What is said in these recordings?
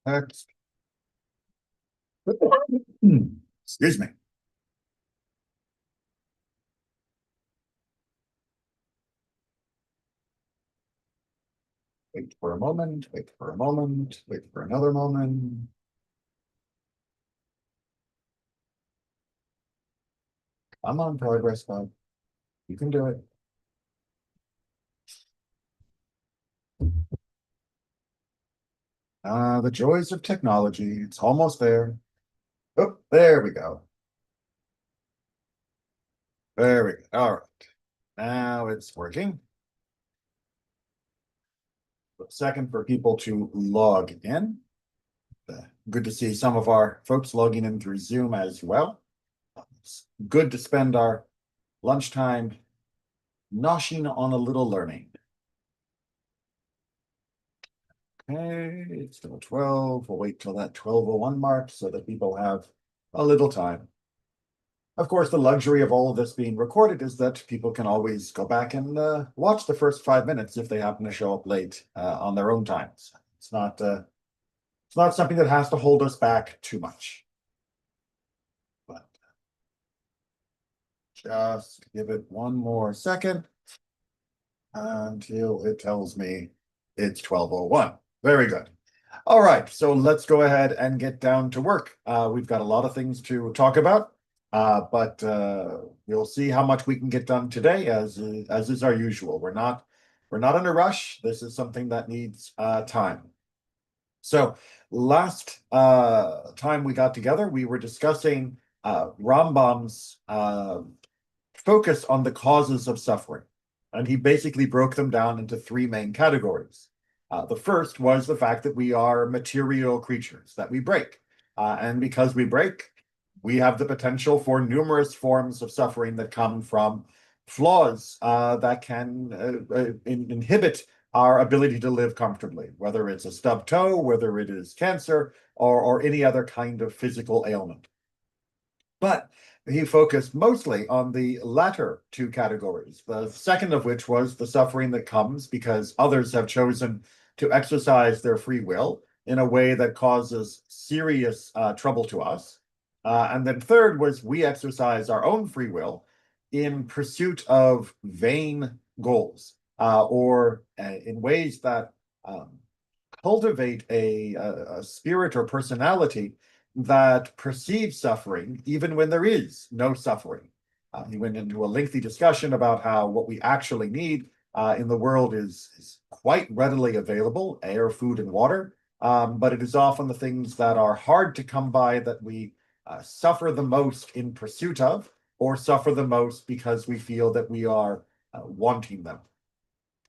Excuse me. Wait for a moment, wait for a moment, wait for another moment. I'm on progress, bud. You can do it. The joys of technology. It's almost there. Oh, there we go. There we go. All right. Now it's working. A second for people to log in. Good to see some of our folks logging in through Zoom as well. It's good to spend our lunchtime noshing on a little learning. Okay, it's still 12. We'll wait till that 12:01 mark so that people have a little time. Of course, the luxury of all of this being recorded is that people can always go back and watch the first 5 minutes if they happen to show up late on their own times. It's not something that has to hold us back too much. But just give it one more second until it tells me it's 12:01. Very good. All right, so let's go ahead and get down to work. We've got a lot of things to talk about, but we'll see how much we can get done today, as is our usual. We're not in a rush. This is something that needs time. So last time we got together, we were discussing Rambam's focus on the causes of suffering, and he basically broke them down into three main categories. The first was the fact that we are material creatures, that we break. And because we break, we have the potential for numerous forms of suffering that come from flaws that can inhibit our ability to live comfortably, whether it's a stubbed toe, whether it is cancer, or any other kind of physical ailment. But he focused mostly on the latter two categories, the second of which was the suffering that comes because others have chosen to exercise their free will in a way that causes serious trouble to us. And then third was we exercise our own free will in pursuit of vain goals or in ways that cultivate a spirit or personality that perceives suffering even when there is no suffering. He went into a lengthy discussion about how what we actually need in the world is quite readily available, air, food, and water. But it is often the things that are hard to come by that we suffer the most in pursuit of, or suffer the most because we feel that we are wanting them.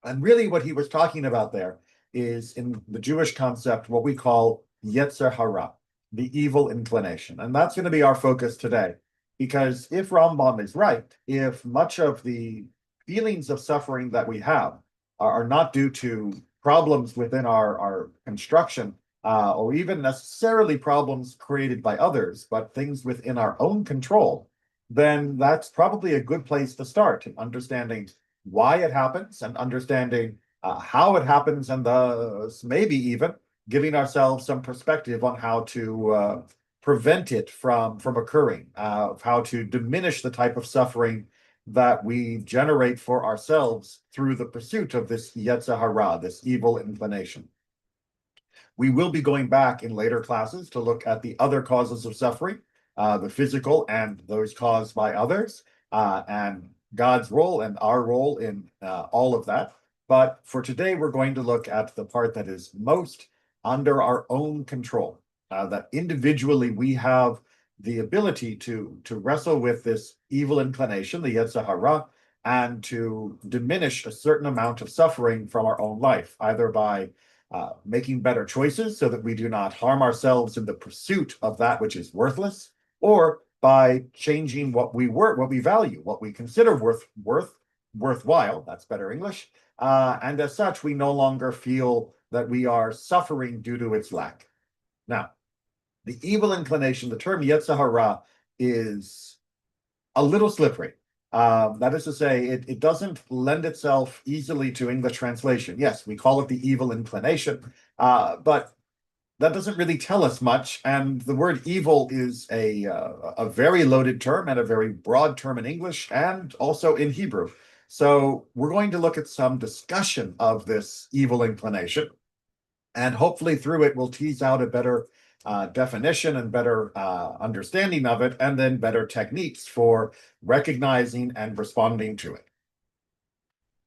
And really what he was talking about there is in the Jewish concept, what we call Yetzer Hara, the evil inclination. And that's going to be our focus today. Because if Rambam is right, if much of the feelings of suffering that we have are not due to problems within our construction, or even necessarily problems created by others, but things within our own control, then that's probably a good place to start in understanding why it happens and understanding how it happens, and thus maybe even giving ourselves some perspective on how to prevent it from occurring, how to diminish the type of suffering that we generate for ourselves through the pursuit of this Yetzer Hara, this evil inclination. We will be going back in later classes to look at the other causes of suffering, the physical and those caused by others, and God's role and our role in all of that. But for today, we're going to look at the part that is most under our own control, that individually we have the ability to wrestle with this evil inclination, the Yetzer Hara, and to diminish a certain amount of suffering from our own life, either by making better choices so that we do not harm ourselves in the pursuit of that which is worthless, or by changing what we value, what we consider worthwhile. That's better English. And as such, we no longer feel that we are suffering due to its lack. Now, the evil inclination, the term Yetzer Hara, is a little slippery. That is to say, it doesn't lend itself easily to English translation. Yes, we call it the evil inclination, but that doesn't really tell us much. And the word evil is a very loaded term and a very broad term in English and also in Hebrew. So we're going to look at some discussion of this evil inclination. And hopefully through it, we'll tease out a better definition and better understanding of it, and then better techniques for recognizing and responding to it.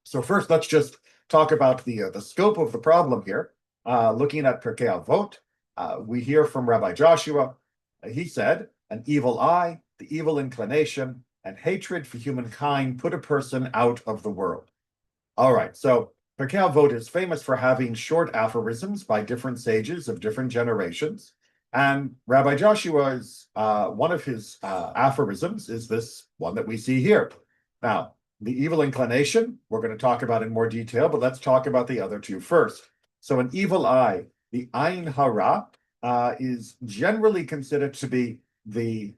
So first, let's just talk about the scope of the problem here. Looking at Pirkei Avot, we hear from Rabbi Joshua. He said, an evil eye, the evil inclination, and hatred for humankind put a person out of the world. All right, so Pirkei Avot is famous for having short aphorisms by different sages of different generations. And Rabbi Joshua's, one of his aphorisms is this one that we see here. Now, the evil inclination, we're going to talk about in more detail, but let's talk about the other two first. So an evil eye, the ayin hara, is generally considered to be the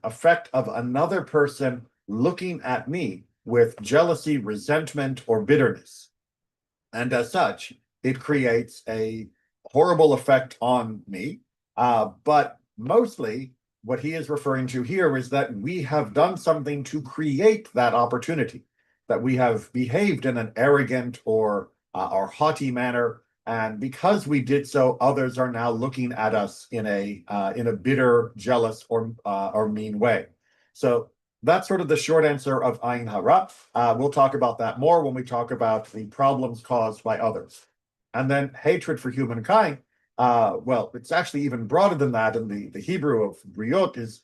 effect of another person looking at me with jealousy, resentment, or bitterness. And as such, it creates a horrible effect on me. But mostly, what he is referring to here is that we have done something to create that opportunity, that we have behaved in an arrogant or haughty manner. And because we did so, others are now looking at us in a bitter, jealous, or mean way. So that's sort of the short answer of ayin hara. We'll talk about that more when we talk about the problems caused by others. And then hatred for humankind. Well, it's actually even broader than that. In the Hebrew of briot is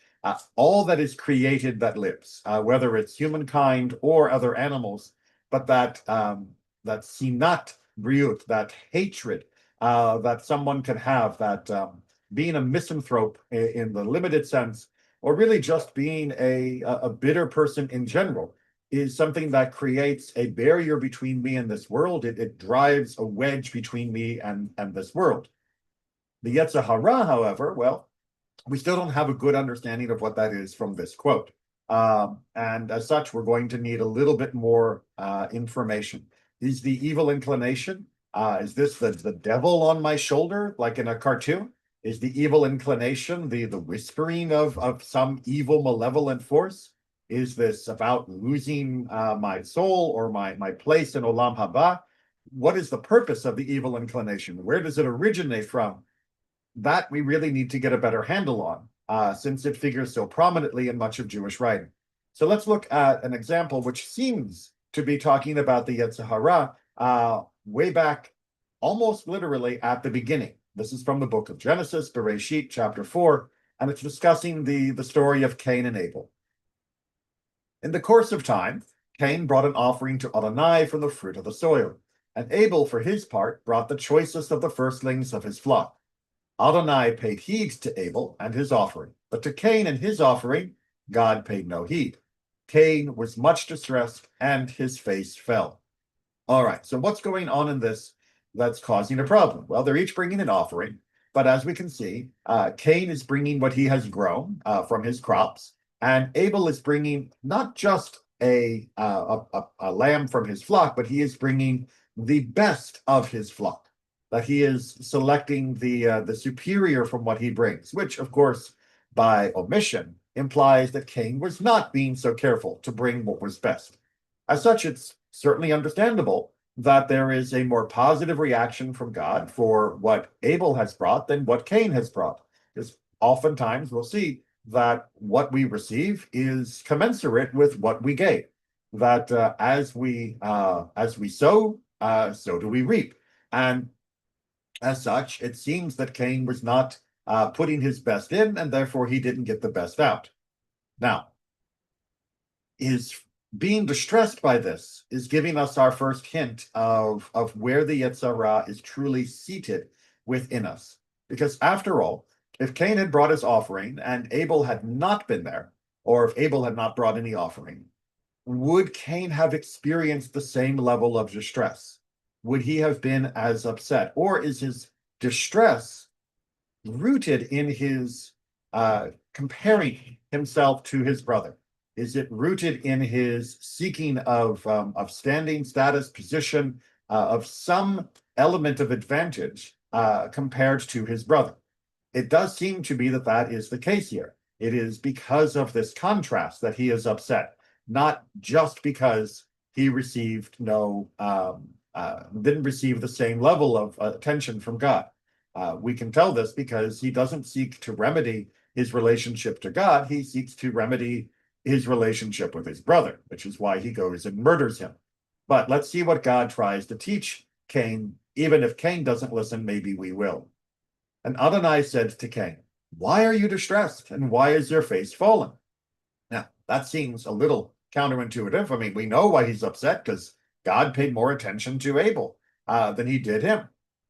all that is created that lives, whether it's humankind or other animals, but that sinat briut, that hatred that someone can have, that being a misanthrope in the limited sense, or really just being a bitter person in general, is something that creates a barrier between me and this world. It drives a wedge between me and this world. The Yetzer Hara, however, well, we still don't have a good understanding of what that is from this quote. And as such, we're going to need a little bit more information. Is the evil inclination, is this the devil on my shoulder, like in a cartoon? Is the evil inclination the whispering of some evil, malevolent force? Is this about losing my soul or my place in Olam Haba? What is the purpose of the evil inclination? Where does it originate from? That we really need to get a better handle on, since it figures so prominently in much of Jewish writing. So let's look at an example which seems to be talking about the Yetzer Hara way back, almost literally at the beginning. This is from the book of Genesis, Bereshit, chapter 4, and it's discussing the story of Cain and Abel. In the course of time, Cain brought an offering to Adonai from the fruit of the soil, and Abel, for his part, brought the choicest of the firstlings of his flock. Adonai paid heed to Abel and his offering, but to Cain and his offering, God paid no heed. Cain was much distressed, and his face fell. All right, so what's going on in this that's causing a problem? Well, they're each bringing an offering, but as we can see, Cain is bringing what he has grown from his crops, and Abel is bringing not just a lamb from his flock, but he is bringing the best of his flock. That he is selecting the superior from what he brings, which, of course, by omission, implies that Cain was not being so careful to bring what was best. As such, it's certainly understandable that there is a more positive reaction from God for what Abel has brought than what Cain has brought. Because oftentimes we'll see that what we receive is commensurate with what we gave. That as we sow, so do we reap. And as such, it seems that Cain was not putting his best in, and therefore he didn't get the best out. Now, is being distressed by this is giving us our first hint of where the Yetzer Hara is truly seated within us. Because after all, if Cain had brought his offering and Abel had not been there, or if Abel had not brought any offering, would Cain have experienced the same level of distress? Would he have been as upset? Or is his distress rooted in his comparing himself to his brother? Is it rooted in his seeking of standing, status, position, of some element of advantage compared to his brother. It does seem to be that that is the case here. It is because of this contrast that he is upset, not just because he received didn't receive the same level of attention from God. We can tell this because he doesn't seek to remedy his relationship to God. He seeks to remedy his relationship with his brother, which is why he goes and murders him. But let's see what God tries to teach Cain. Even if Cain doesn't listen, maybe we will. And Adonai said to Cain, "Why are you distressed, and why is your face fallen?" Now, that seems a little counterintuitive. I mean, we know why he's upset, because God paid more attention to Abel than he did him.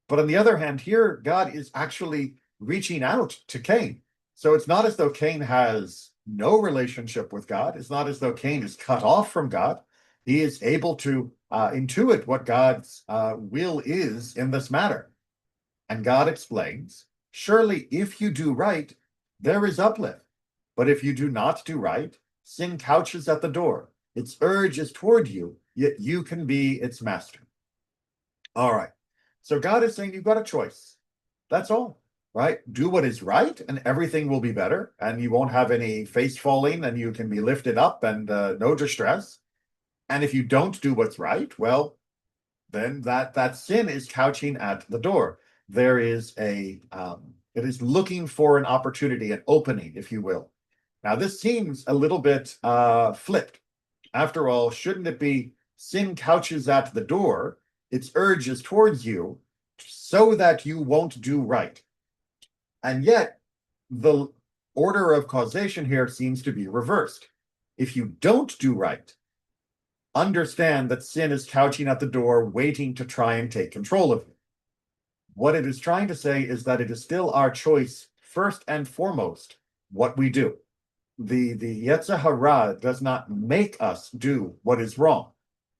But on the other hand, here, God is actually reaching out to Cain. So it's not as though Cain has no relationship with God. It's not as though Cain is cut off from God. He is able to intuit what God's will is in this matter. And God explains, "Surely if you do right, there is uplift. But if you do not do right, sin couches at the door. Its urge is toward you, yet you can be its master." All right. So God is saying you've got a choice. That's all, right? Do what is right, and everything will be better, and you won't have any face falling, and you can be lifted up and no distress. And if you don't do what's right, well, then that sin is couching at the door. There is it is looking for an opportunity, an opening, if you will. Now, this seems a little bit flipped. After all, shouldn't it be sin couches at the door, its urge is towards you, so that you won't do right? And yet, the order of causation here seems to be reversed. If you don't do right, understand that sin is couching at the door, waiting to try and take control of you. What it is trying to say is that it is still our choice, first and foremost, what we do. The Yetzer Hara does not make us do what is wrong.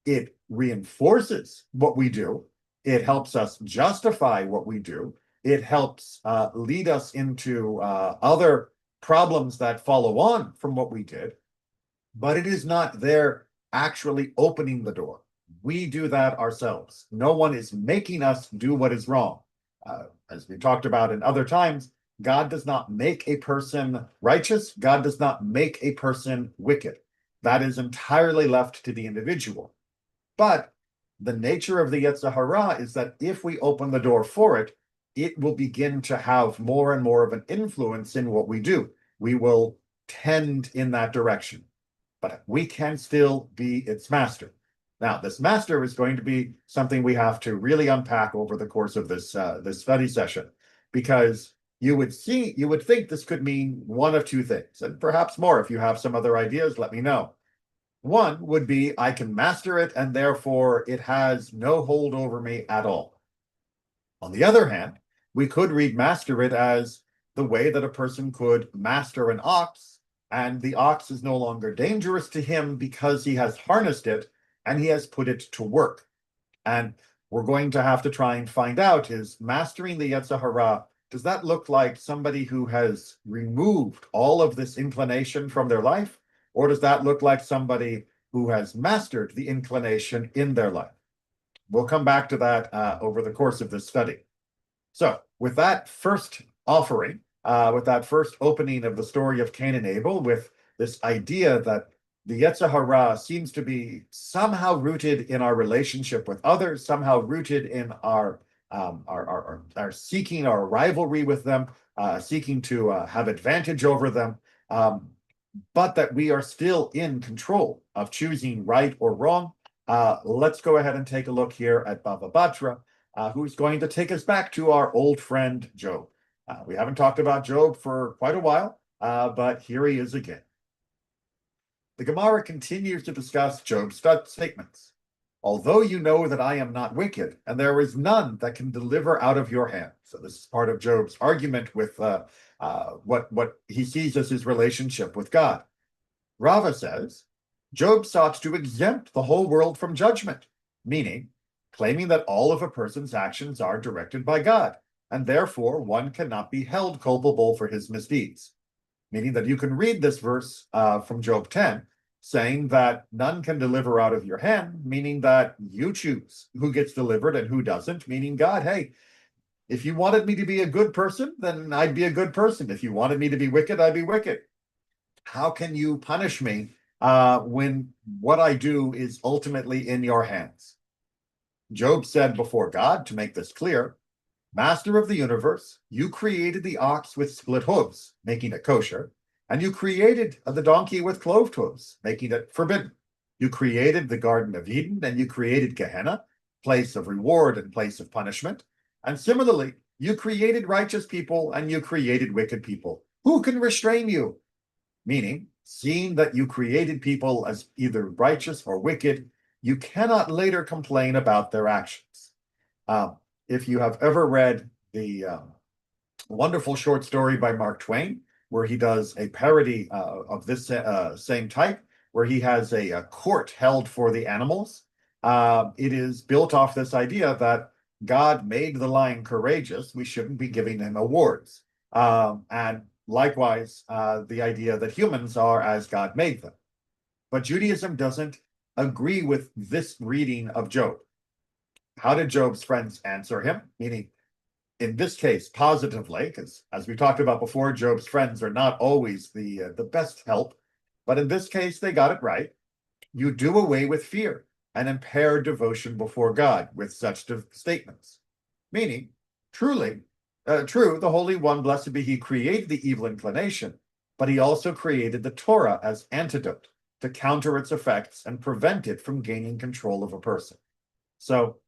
It reinforces what we do. It helps us justify what we do. It helps lead us into other problems that follow on from what we did. But it is not there actually opening the door. We do that ourselves. No one is making us do what is wrong. As we talked about in other times, God does not make a person righteous. God does not make a person wicked. That is entirely left to the individual. But the nature of the Yetzer Hara is that if we open the door for it, it will begin to have more and more of an influence in what we do. We will tend in that direction. But we can still be its master. Now, this master is going to be something we have to really unpack over the course of this study session, because you would think this could mean one of two things, and perhaps more. If you have some other ideas, let me know. One would be I can master it, and therefore it has no hold over me at all. On the other hand, we could read master it as the way that a person could master an ox, and the ox is no longer dangerous to him because he has harnessed it and he has put it to work. And we're going to have to try and find out, is mastering the Yetzer Hara, does that look like somebody who has removed all of this inclination from their life? Or does that look like somebody who has mastered the inclination in their life? We'll come back to that over the course of this study. So with that first offering, with that first opening of the story of Cain and Abel, with this idea that the Yetzer Hara seems to be somehow rooted in our relationship with others, somehow rooted in our seeking our rivalry with them, seeking to have advantage over them, but that we are still in control of choosing right or wrong. Let's go ahead and take a look here at Baba Batra, who's going to take us back to our old friend Job. We haven't talked about Job for quite a while, but here he is again. The Gemara continues to discuss Job's statements. "Although you know that I am not wicked, and there is none that can deliver out of your hand." So this is part of Job's argument with what he sees as his relationship with God. Rava says, Job sought to exempt the whole world from judgment, meaning claiming that all of a person's actions are directed by God, and therefore one cannot be held culpable for his misdeeds. Meaning that you can read this verse from Job 10, saying that none can deliver out of your hand, meaning that you choose who gets delivered and who doesn't, meaning God, hey, If you wanted me to be a good person, then I'd be a good person. If you wanted me to be wicked, I'd be wicked. How can you punish me when what I do is ultimately in your hands? Job said before God, to make this clear, Master of the universe, you created the ox with split hooves, making it kosher, and you created the donkey with clove hooves, making it forbidden. You created the Garden of Eden, and you created Gehenna, place of reward and place of punishment. And similarly, you created righteous people and you created wicked people. Who can restrain you? Meaning, seeing that you created people as either righteous or wicked, you cannot later complain about their actions. If you have ever read the wonderful short story by Mark Twain, where he does a parody of this same type, where he has a court held for the animals, it is built off this idea that God made the lion courageous. We shouldn't be giving him awards. And likewise, the idea that humans are as God made them. But Judaism doesn't agree with this reading of Job. How did Job's friends answer him? Meaning, in this case, positively, because as we talked about before, Job's friends are not always the best help. But in this case, they got it right. You do away with fear and impair devotion before God with such statements. Meaning, true, the Holy One, blessed be He, created the evil inclination, but He also created the Torah as antidote to counter its effects and prevent it from gaining control of a person. So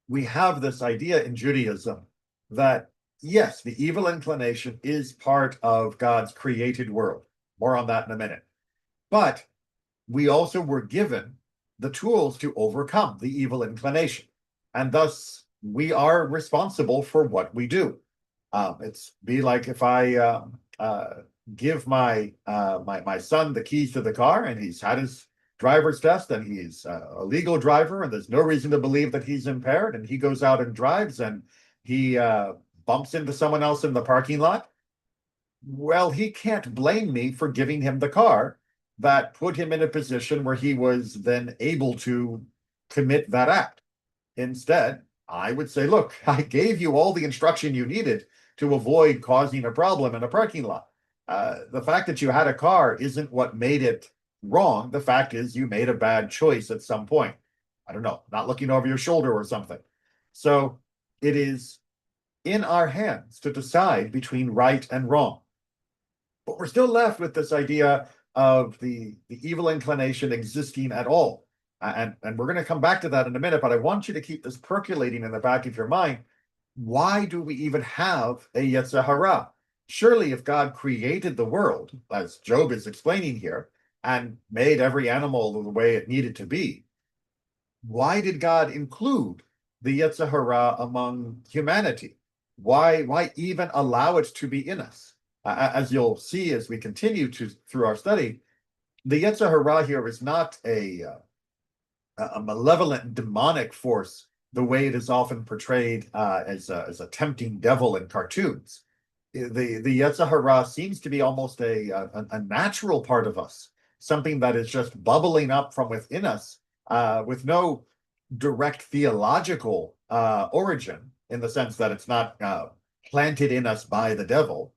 we have this idea in Judaism that, yes, the evil inclination is part of God's created world. More on that in a minute. But we also were given the tools to overcome the evil inclination. And thus, we are responsible for what we do. It's be like if I give my son the keys to the car and he's had his driver's test and he's a legal driver and there's no reason to believe that he's impaired, and he goes out and drives and he bumps into someone else in the parking lot. Well, he can't blame me for giving him the car that put him in a position where he was then able to commit that act. Instead, I would say, look, I gave you all the instruction you needed to avoid causing a problem in a parking lot. The fact that you had a car isn't what made it wrong. The fact is you made a bad choice at some point. I don't know, not looking over your shoulder or something. So it is in our hands to decide between right and wrong. But we're still left with this idea of the evil inclination existing at all. And we're going to come back to that in a minute, but I want you to keep this percolating in the back of your mind. Why do we even have a Yetzer Hara? Surely if God created the world, as Job is explaining here, and made every animal the way it needed to be, why did God include the Yetzer Hara among humanity? Why even allow it to be in us? As you'll see as we continue through our study, the Yetzer Hara here is not a malevolent demonic force the way it is often portrayed as a tempting devil in cartoons. The Yetzer Hara seems to be almost a natural part of us, something that is just bubbling up from within us with no direct theological origin, in the sense that it's not planted in us by the devil.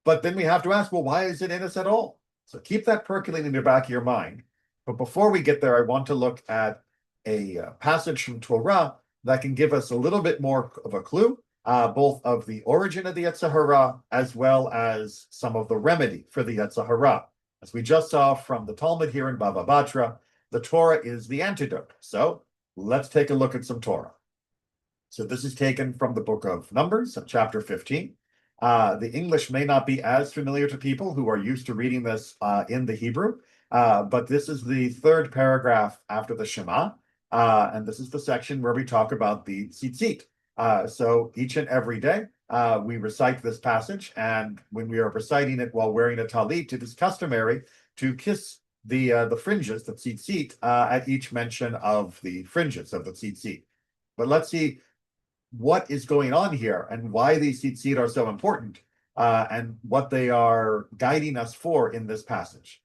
But then we have to ask, well, why is it in us at all? So keep that percolating in the back of your mind. But before we get there, I want to look at a passage from Torah that can give us a little bit more of a clue, both of the origin of the Yetzer Hara as well as some of the remedy for the Yetzer Hara. As we just saw from the Talmud here in Bava Batra, the Torah is the antidote. So let's take a look at some Torah. So this is taken from the book of Numbers, chapter 15. The English may not be as familiar to people who are used to reading this in the Hebrew, but this is the third paragraph after the Shema, and this is the section where we talk about the tzitzit. So each and every day, we recite this passage, and when we are reciting it while wearing a talit, it is customary to kiss the fringes, the tzitzit, at each mention of the fringes of the tzitzit. But let's see what is going on here and why these tzitzit are so important, and what they are guiding us for in this passage.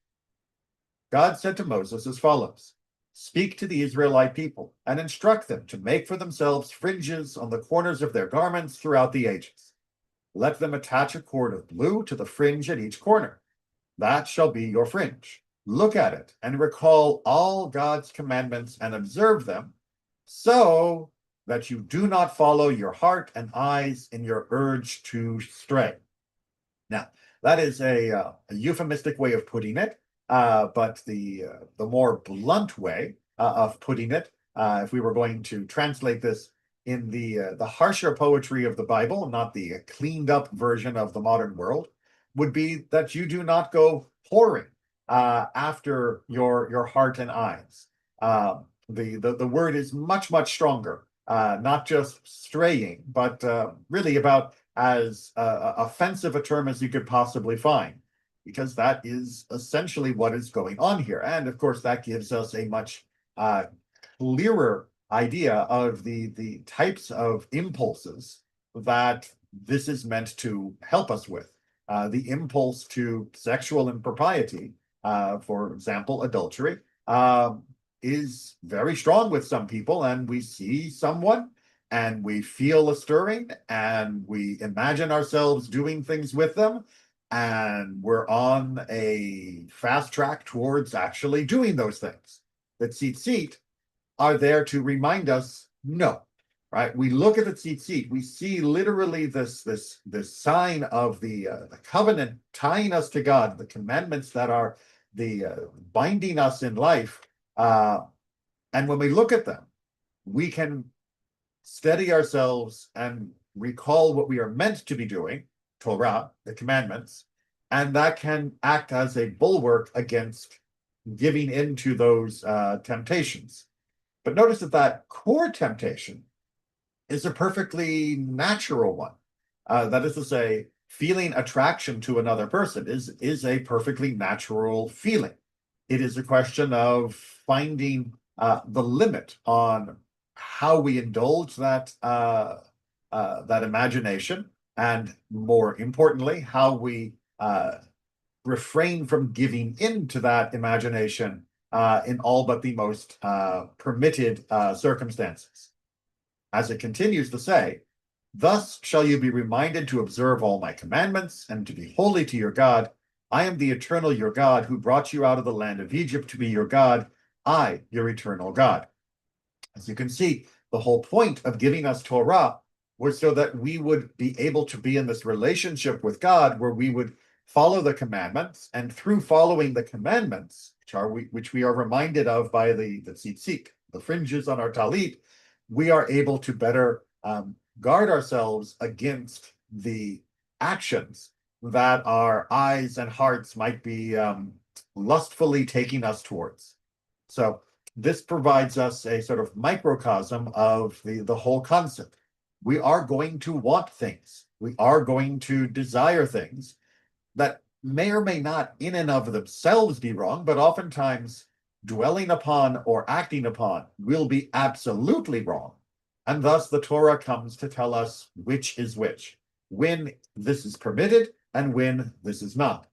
God said to Moses as follows, Speak to the Israelite people and instruct them to make for themselves fringes on the corners of their garments throughout the ages. Let them attach a cord of blue to the fringe at each corner. That shall be your fringe. Look at it and recall all God's commandments and observe them, so that you do not follow your heart and eyes in your urge to stray. Now, that is a euphemistic way of putting it, but the more blunt way of putting it, if we were going to translate this in the harsher poetry of the Bible, not the cleaned up version of the modern world, would be that you do not go whoring after your heart and eyes. The word is much stronger, not just straying, but really about as offensive a term as you could possibly find, because that is essentially what is going on here. And of course, that gives us a much clearer idea of the types of impulses that this is meant to help us with. The impulse to sexual impropriety, for example, adultery, is very strong with some people, and we see someone and we feel a stirring and we imagine ourselves doing things with them, and we're on a fast track towards actually doing those things. The tzitzit are there to remind us, no, right? We look at the tzitzit, we see literally this sign of the covenant tying us to God, the commandments that are the binding us in life. And when we look at them, we can steady ourselves and recall what we are meant to be doing, Torah, the commandments, and that can act as a bulwark against giving into those temptations. But notice that core temptation is a perfectly natural one. That is to say, feeling attraction to another person is a perfectly natural feeling. It is a question of finding the limit on how we indulge that imagination, and more importantly, how we refrain from giving into that imagination in all but the most permitted circumstances. As it continues to say, thus shall you be reminded to observe all my commandments and to be holy to your God. I am the eternal your God who brought you out of the land of Egypt to be your God, I, your eternal God. As you can see, the whole point of giving us Torah was so that we would be able to be in this relationship with God where we would follow the commandments, and through following the commandments, which we are reminded of by the tzitzit, the fringes on our talit, we are able to better guard ourselves against the actions that our eyes and hearts might be lustfully taking us towards. So this provides us a sort of microcosm of the whole concept. We are going to want things. We are going to desire things that may or may not in and of themselves be wrong, but oftentimes dwelling upon or acting upon will be absolutely wrong. And thus the Torah comes to tell us which is which, when this is permitted and when this is not.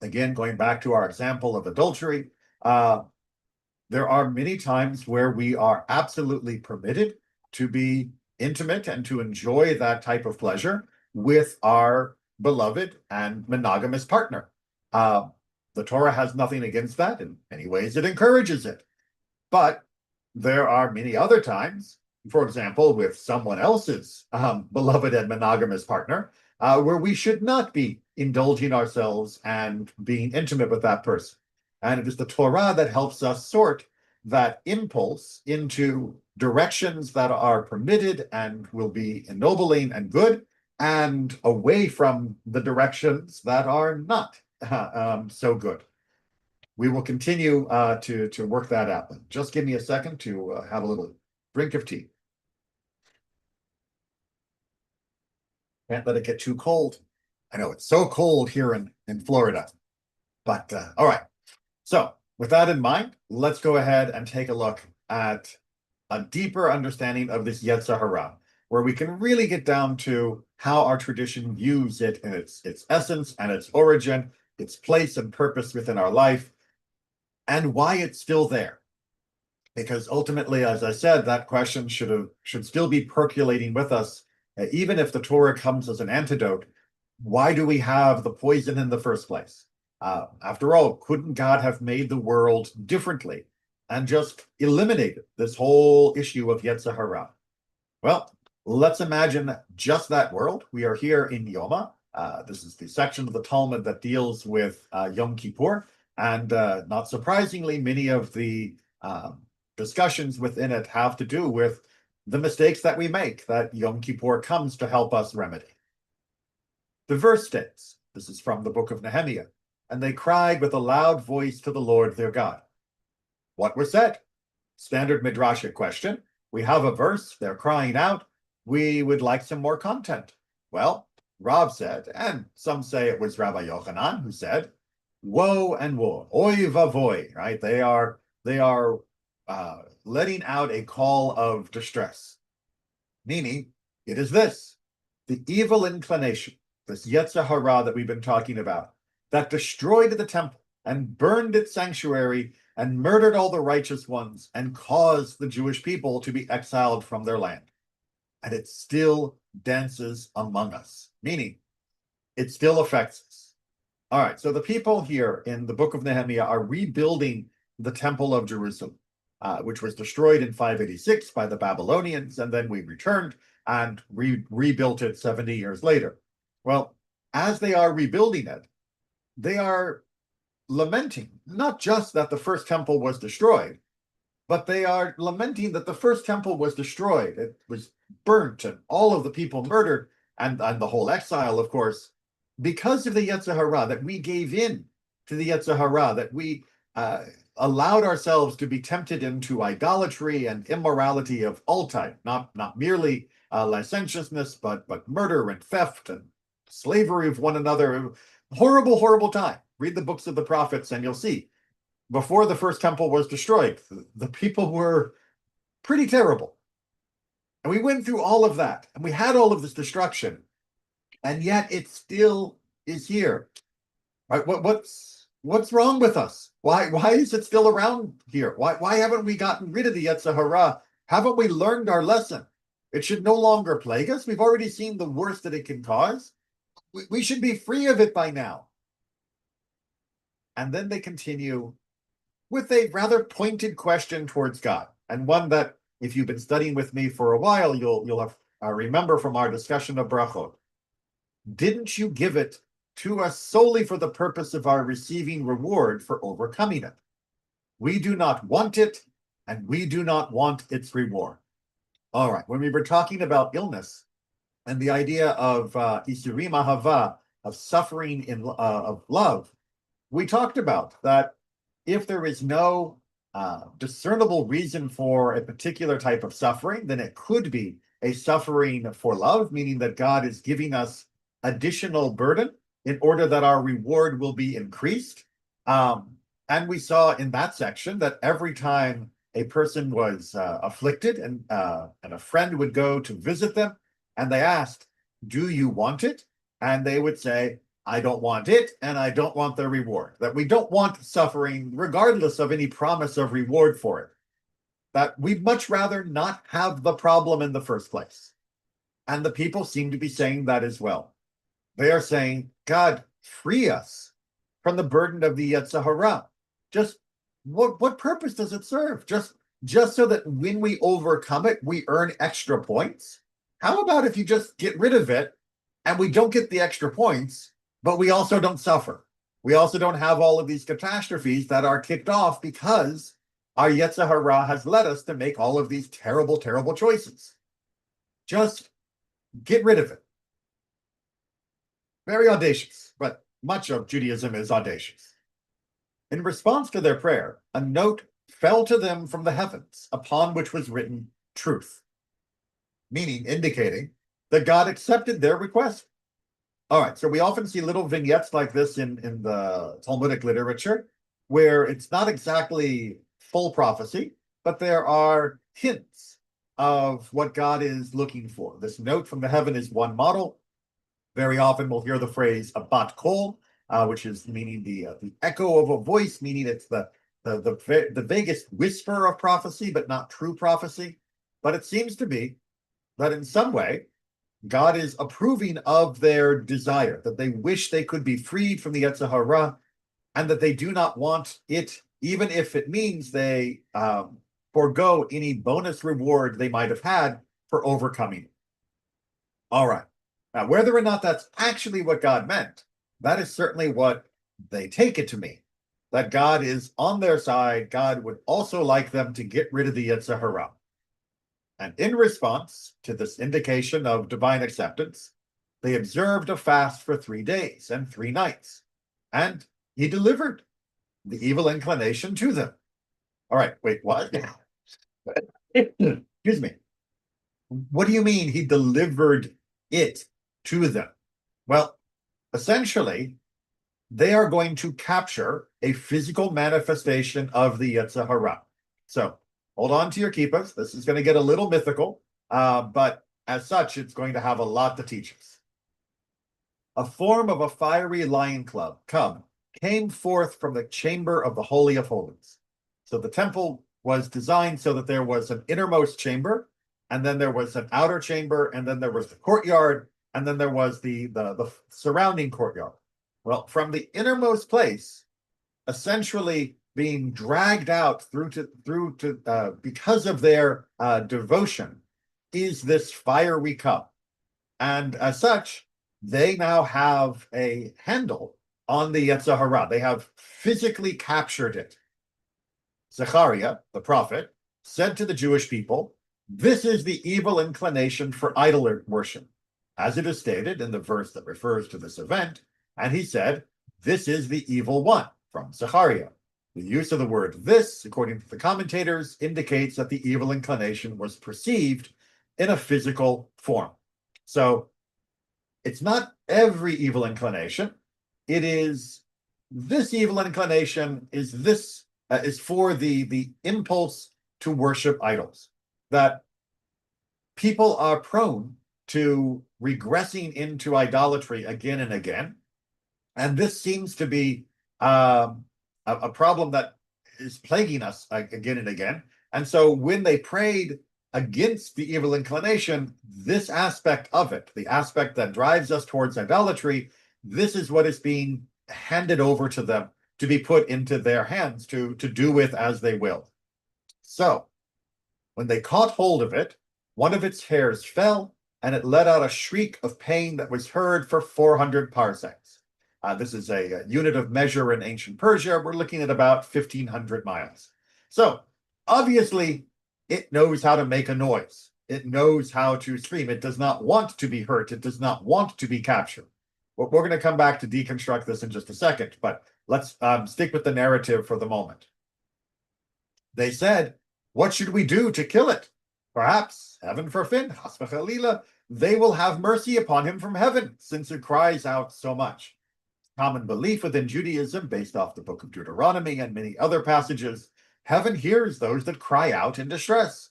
Again, going back to our example of adultery, there are many times where we are absolutely permitted to be intimate and to enjoy that type of pleasure with our beloved and monogamous partner. The Torah has nothing against that. In many ways, it encourages it. But there are many other times, for example, with someone else's beloved and monogamous partner, where we should not be indulging ourselves and being intimate with that person. And it is the Torah that helps us sort that impulse into directions that are permitted and will be ennobling and good, and away from the directions that are not so good. We will continue to work that out. Just give me a second to have a little drink of tea. Can't let it get too cold. I know it's so cold here in Florida. But all right. So with that in mind, let's go ahead and take a look at a deeper understanding of this Yetzer Hara, where we can really get down to how our tradition views it in its essence and its origin, its place and purpose within our life, and why it's still there. Because ultimately, as I said, that question should still be percolating with us, even if the Torah comes as an antidote. Why do we have the poison in the first place? After all, couldn't God have made the world differently and just eliminated this whole issue of Yetzer Hara? Well, let's imagine just that world. We are here in Yoma. This is the section of the Talmud that deals with Yom Kippur. And not surprisingly, many of the discussions within it have to do with the mistakes that we make that Yom Kippur comes to help us remedy. The verse states, this is from the book of Nehemiah, and they cried with a loud voice to the Lord their God. What was said? Standard Midrashic question. We have a verse, they're crying out, we would like some more content. Well, Rav said, and some say it was Rabbi Yochanan who said, woe and woe, oy vavoy, right? They are letting out a call of distress, meaning it is this, the evil inclination, this Yetzer Hara that we've been talking about, that destroyed the temple and burned its sanctuary and murdered all the righteous ones and caused the Jewish people to be exiled from their land. And it still dances among us, meaning it still affects us. All right, so the people here in the book of Nehemiah are rebuilding the temple of Jerusalem, which was destroyed in 586 by the Babylonians, and then we returned and rebuilt it 70 years later. Well, as they are rebuilding it, they are lamenting not just that the first temple was destroyed, but they are lamenting that the first temple was destroyed. It was burnt and all of the people murdered, and the whole exile, of course, because of the Yetzer Hara, that we gave in to the Yetzer Hara, that we allowed ourselves to be tempted into idolatry and immorality of all type, not merely licentiousness, but murder and theft and slavery of one another. Horrible, horrible time. Read the books of the prophets and you'll see. Before the first temple was destroyed, the people were pretty terrible. And we went through all of that, and we had all of this destruction, and yet it still is here. Right? What's wrong with us? Why is it still around here? Why haven't we gotten rid of the Yetzer Hara? Haven't we learned our lesson? It should no longer plague us. We've already seen the worst that it can cause. We should be free of it by now. And then they continue with a rather pointed question towards God, and one that, if you've been studying with me for a while, you'll have remember from our discussion of brachot. Didn't you give it to us solely for the purpose of our receiving reward for overcoming it? We do not want it, and we do not want its reward. All right, when we were talking about illness and the idea of isurim ahava, of suffering of love, we talked about that if there is no discernible reason for a particular type of suffering, then it could be a suffering for love, meaning that God is giving us additional burden in order that our reward will be increased. And we saw in that section that every time a person was afflicted and a friend would go to visit them and they asked, do you want it? And they would say, I don't want it, and I don't want the reward. That we don't want suffering, regardless of any promise of reward for it. That we'd much rather not have the problem in the first place. And the people seem to be saying that as well. They are saying, God, free us from the burden of the Yetzer Hara. Just what purpose does it serve? Just so that when we overcome it, we earn extra points? How about if you just get rid of it and we don't get the extra points, but we also don't suffer? We also don't have all of these catastrophes that are kicked off because our Yetzer Hara has led us to make all of these terrible, terrible choices. Just get rid of it. Very audacious, but much of Judaism is audacious. In response to their prayer, a note fell to them from the heavens, upon which was written truth, meaning indicating that God accepted their request. All right, so we often see little vignettes like this in the Talmudic literature, where it's not exactly full prophecy, but there are hints of what God is looking for. This note from the heaven is one model. Very often we'll hear the phrase a bat kol, which is meaning the echo of a voice, meaning it's the the vaguest whisper of prophecy, but not true prophecy. But it seems to be that in some way, God is approving of their desire, that they wish they could be freed from the Yetzer Hara, and that they do not want it, even if it means they forego any bonus reward they might have had for overcoming it. All right. Now, whether or not that's actually what God meant, that is certainly what they take it to mean. That God is on their side. God would also like them to get rid of the Yetzer Hara. And in response to this indication of divine acceptance, they observed a fast for 3 days and 3 nights, and he delivered the evil inclination to them. All right, wait, what? Excuse me. What do you mean he delivered it to them? Well, essentially, they are going to capture a physical manifestation of the Yetzer Hara. So hold on to your kippas. This is going to get a little mythical, but as such, it's going to have a lot to teach us. A form of a fiery lion cub came forth from the chamber of the Holy of Holies. So the temple was designed so that there was an innermost chamber, and then there was an outer chamber, and then there was the courtyard, and then there was the surrounding courtyard. Well, from the innermost place, essentially being dragged out through to because of their devotion, is this fiery cup, and as such, they now have a handle on the Yetzer Hara. They have physically captured it. Zechariah, the prophet, said to the Jewish people, "This is the evil inclination for idol worship," as it is stated in the verse that refers to this event. And he said, "This is the evil one," from Zechariah. The use of the word "this," according to the commentators, indicates that the evil inclination was perceived in a physical form. So it's not every evil inclination. It is this evil inclination is for the impulse to worship idols, that people are prone to regressing into idolatry again and again. And this seems to be a problem that is plaguing us again and again. And so when they prayed against the evil inclination, this aspect of it, the aspect that drives us towards idolatry, this is what is being handed over to them to be put into their hands to do with as they will. So when they caught hold of it, one of its hairs fell, and it let out a shriek of pain that was heard for 400 parsecs. This is a unit of measure in ancient Persia. We're looking at about 1,500 miles. So obviously, it knows how to make a noise. It knows how to scream. It does not want to be hurt. It does not want to be captured. We're going to come back to deconstruct this in just a second, but let's stick with the narrative for the moment. They said, "What should we do to kill it? Perhaps, heaven forfend, chas v'chalila, they will have mercy upon him from heaven, since it cries out so much." Common belief within Judaism, based off the book of Deuteronomy and many other passages, heaven hears those that cry out in distress.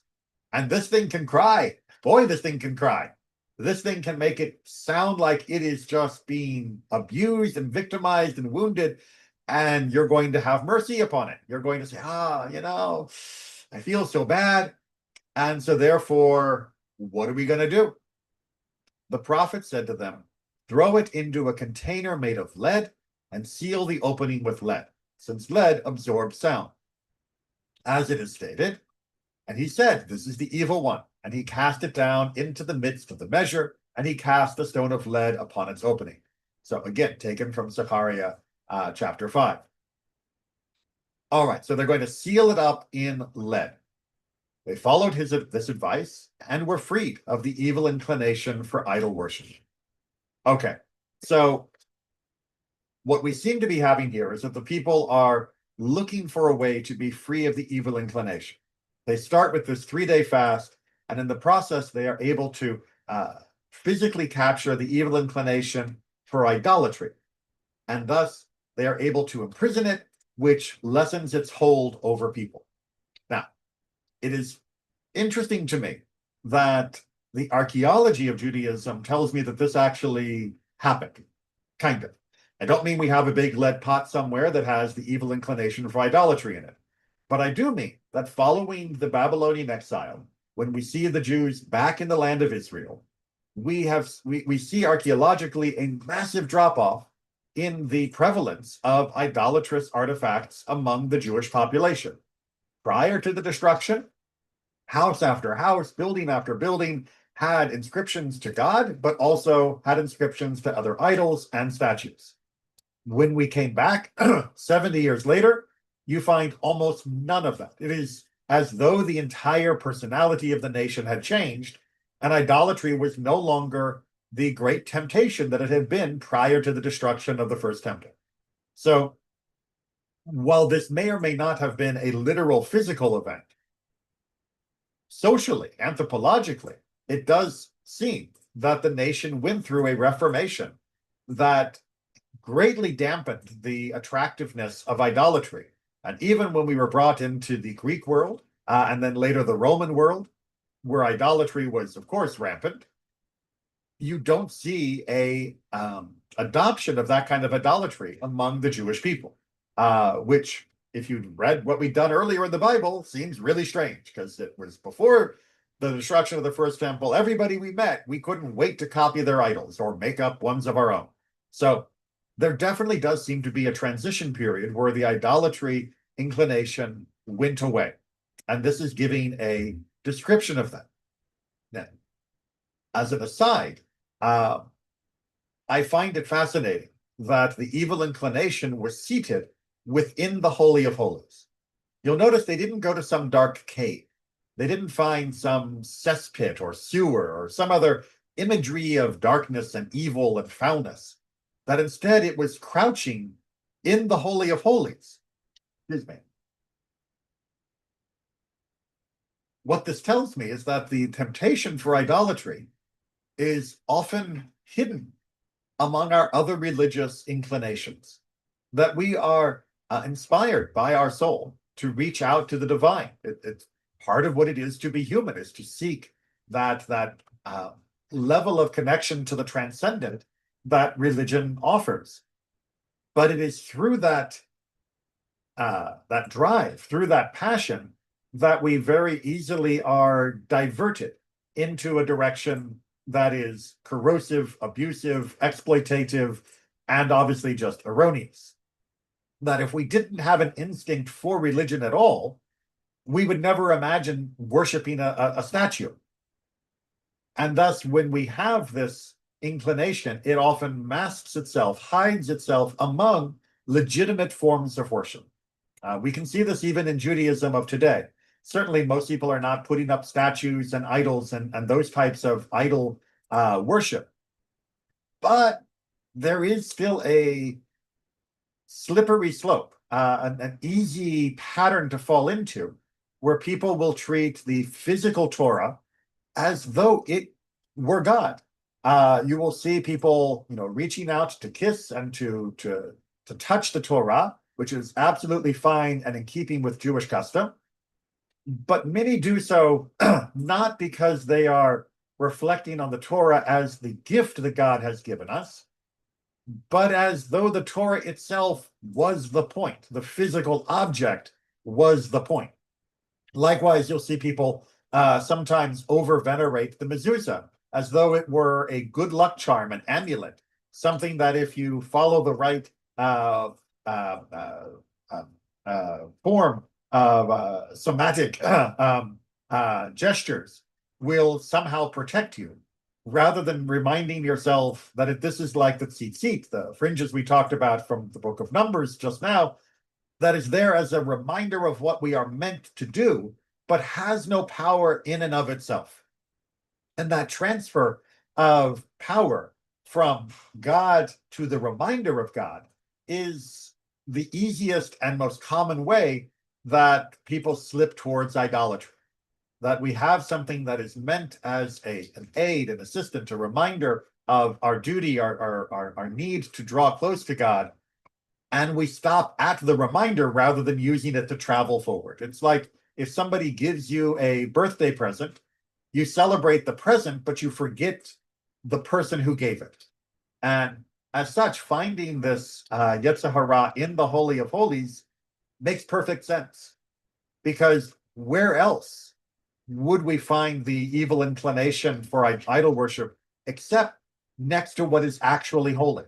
And this thing can cry. Boy, this thing can cry. This thing can make it sound like it is just being abused and victimized and wounded, and you're going to have mercy upon it. You're going to say, I feel so bad. And so therefore, what are we going to do? The prophet said to them, "Throw it into a container made of lead and seal the opening with lead, since lead absorbs sound." As it is stated, and he said, "This is the evil one." And he cast it down into the midst of the measure, and he cast the stone of lead upon its opening. So again, taken from Zechariah chapter 5. All right, so they're going to seal it up in lead. They followed this advice and were freed of the evil inclination for idol worship. Okay, so what we seem to be having here is that the people are looking for a way to be free of the evil inclination. They start with this 3-day fast, and in the process, they are able to physically capture the evil inclination for idolatry. And thus, they are able to imprison it, which lessens its hold over people. Now, it is interesting to me that the archaeology of Judaism tells me that this actually happened, kind of. I don't mean we have a big lead pot somewhere that has the evil inclination for idolatry in it. But I do mean that following the Babylonian exile, when we see the Jews back in the land of Israel, we see archaeologically a massive drop-off in the prevalence of idolatrous artifacts among the Jewish population. Prior to the destruction, house after house, building after building had inscriptions to God, but also had inscriptions to other idols and statues. When we came back 70 years later, you find almost none of that. It is as though the entire personality of the nation had changed, and idolatry was no longer the great temptation that it had been prior to the destruction of the first temple. So, while this may or may not have been a literal physical event, socially, anthropologically, it does seem that the nation went through a reformation that greatly dampened the attractiveness of idolatry. And even when we were brought into the Greek world, and then later the Roman world, where idolatry was, of course, rampant, you don't see a adoption of that kind of idolatry among the Jewish people, which, if you'd read what we'd done earlier in the Bible, seems really strange, because it was before the destruction of the first temple. Everybody we met, we couldn't wait to copy their idols or make up ones of our own. So there definitely does seem to be a transition period where the idolatry inclination went away. And this is giving a description of that. Now, as an aside, I find it fascinating that the evil inclination was seated within the Holy of Holies. You'll notice they didn't go to some dark cave. They didn't find some cesspit or sewer or some other imagery of darkness and evil and foulness. That instead it was crouching in the Holy of Holies. Excuse me. What this tells me is that the temptation for idolatry is often hidden among our other religious inclinations, that we are inspired by our soul to reach out to the divine. It's part of what it is to be human, is to seek that level of connection to the transcendent that religion offers. But it is through that drive, through that passion, that we very easily are diverted into a direction that is corrosive, abusive, exploitative, and obviously just erroneous. That if we didn't have an instinct for religion at all, we would never imagine worshiping a statue. And thus, when we have this inclination, it often masks itself, hides itself among legitimate forms of worship. We can see this even in Judaism of today. Certainly, most people are not putting up statues and idols and those types of idol worship. But there is still a slippery slope, an easy pattern to fall into, where people will treat the physical Torah as though it were God. You will see people, reaching out to kiss and to touch the Torah, which is absolutely fine and in keeping with Jewish custom. But many do so not because they are reflecting on the Torah as the gift that God has given us, but as though the Torah itself was the point. The physical object was the point. Likewise, you'll see people sometimes over-venerate the mezuzah as though it were a good luck charm, an amulet, something that if you follow the right form of somatic gestures, will somehow protect you, rather than reminding yourself that if this is like the tzitzit, the fringes we talked about from the book of Numbers just now, that is there as a reminder of what we are meant to do, but has no power in and of itself. And that transfer of power from God to the reminder of God is the easiest and most common way that people slip towards idolatry. That we have something that is meant as an aid, an assistant, a reminder of our duty, our need to draw close to God, and we stop at the reminder rather than using it to travel forward. It's like if somebody gives you a birthday present, you celebrate the present, but you forget the person who gave it. And as such, finding this Yetzer Hara in the Holy of Holies makes perfect sense. because where else would we find the evil inclination for idol worship except next to what is actually holy?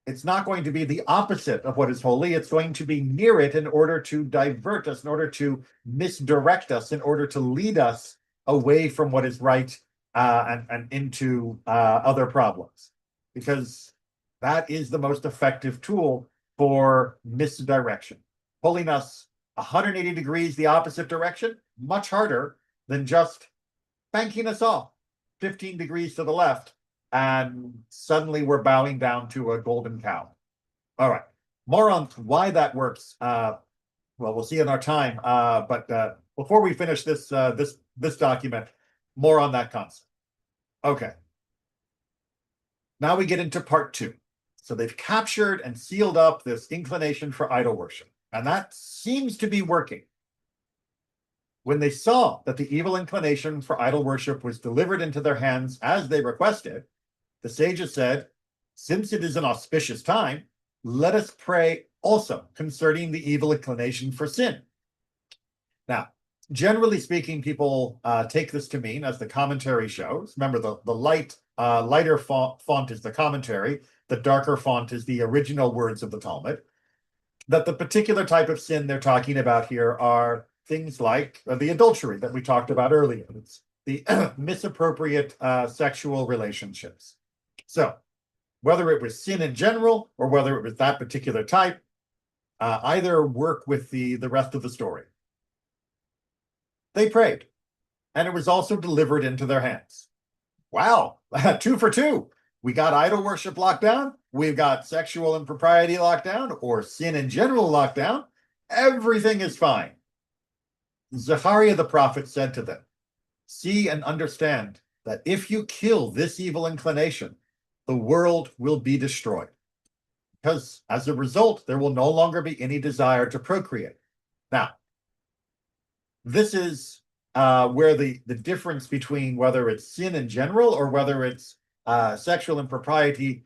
It's not going to be the opposite of what is holy. It's going to be near it in order to divert us, in order to misdirect us, in order to lead us away from what is right and into other problems. Because that is the most effective tool for misdirection. Pulling us 180 degrees the opposite direction, much harder than just banking us off 15 degrees to the left, and suddenly we're bowing down to a golden cow. All right, more on why that works. Well, we'll see in our time. But before we finish this this document, more on that concept. Okay. Now we get into part 2. So they've captured and sealed up this inclination for idol worship, and that seems to be working. When they saw that the evil inclination for idol worship was delivered into their hands as they requested, the sages said, since it is an auspicious time, let us pray also concerning the evil inclination for sin. Now, generally speaking, people take this to mean, as the commentary shows, remember the lighter font is the commentary, the darker font is the original words of the Talmud, that the particular type of sin they're talking about here are things like the adultery that we talked about earlier. It's the misappropriate sexual relationships. So whether it was sin in general or whether it was that particular type, either work with the rest of the story. They prayed, and it was also delivered into their hands. Wow, 2 for 2. We got idol worship locked down. We've got sexual impropriety locked down, or sin in general locked down. Everything is fine. Zechariah the prophet said to them, see and understand that if you kill this evil inclination, the world will be destroyed. Because as a result, there will no longer be any desire to procreate. Now, this is where the difference between whether it's sin in general or whether it's sexual impropriety,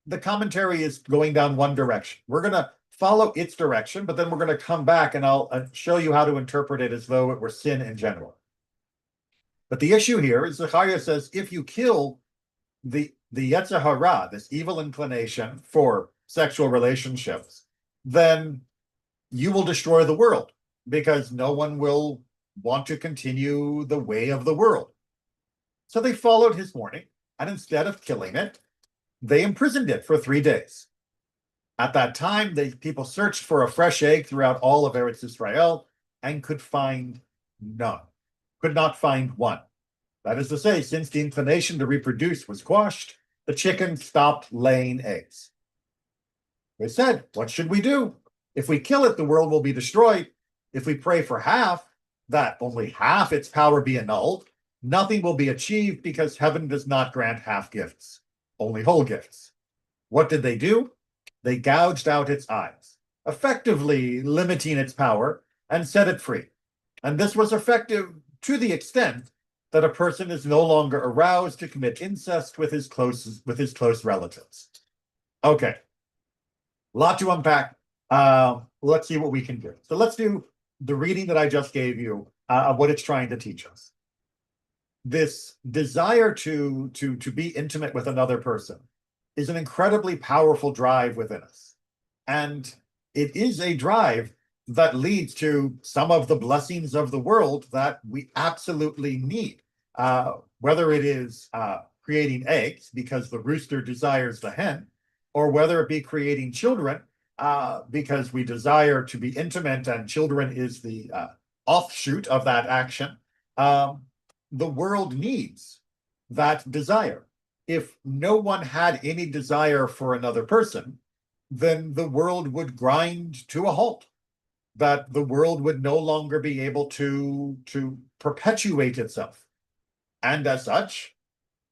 the commentary is going down one direction. We're going to follow its direction, but then we're going to come back and I'll show you how to interpret it as though it were sin in general. But the issue here is Zechariah says, if you kill the Yetzer Hara, this evil inclination for sexual relationships, then you will destroy the world because no one will want to continue the way of the world. So they followed his warning, and instead of killing it, they imprisoned it for 3 days. At that time, people searched for a fresh egg throughout all of Eretz Israel and could find none, could not find one. That is to say, since the inclination to reproduce was quashed, the chicken stopped laying eggs. They said, what should we do? If we kill it, the world will be destroyed. If we pray for half, that only half its power be annulled, nothing will be achieved because heaven does not grant half gifts, only whole gifts. What did they do? They gouged out its eyes, effectively limiting its power, and set it free. And this was effective to the extent that a person is no longer aroused to commit incest with his close relatives. Okay, a lot to unpack. Let's see what we can do. So let's do the reading that I just gave you of what it's trying to teach us. This desire to be intimate with another person is an incredibly powerful drive within us. And it is a drive that leads to some of the blessings of the world that we absolutely need. Whether it is creating eggs because the rooster desires the hen, or whether it be creating children because we desire to be intimate and children is the offshoot of that action. The world needs that desire. If no one had any desire for another person, then the world would grind to a halt. That the world would no longer be able to perpetuate itself. And as such,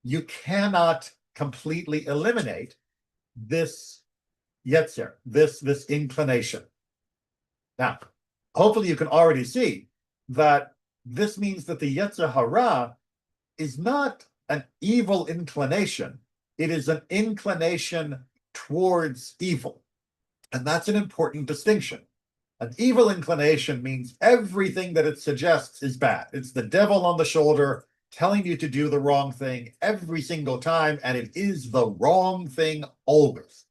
you cannot completely eliminate this yetzer, this inclination. Now, hopefully you can already see that this means that the Yetzer Hara is not an evil inclination. It is an inclination towards evil. And that's an important distinction. An evil inclination means everything that it suggests is bad. It's the devil on the shoulder telling you to do the wrong thing every single time, and it is the wrong thing always.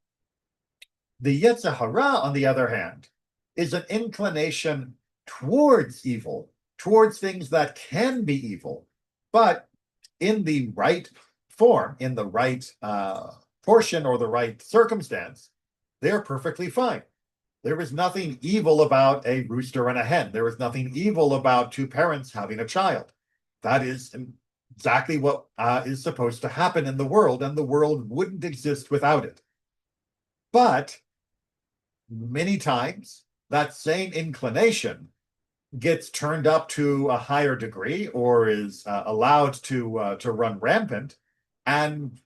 The Yetzer Hara, on the other hand, is an inclination towards evil, towards things that can be evil, but in the right form, in the right portion or the right circumstance, they're perfectly fine. There is nothing evil about a rooster and a hen. There is nothing evil about two parents having a child. That is exactly what is supposed to happen in the world, and the world wouldn't exist without it. But many times, that same inclination gets turned up to a higher degree or is allowed to run rampant, and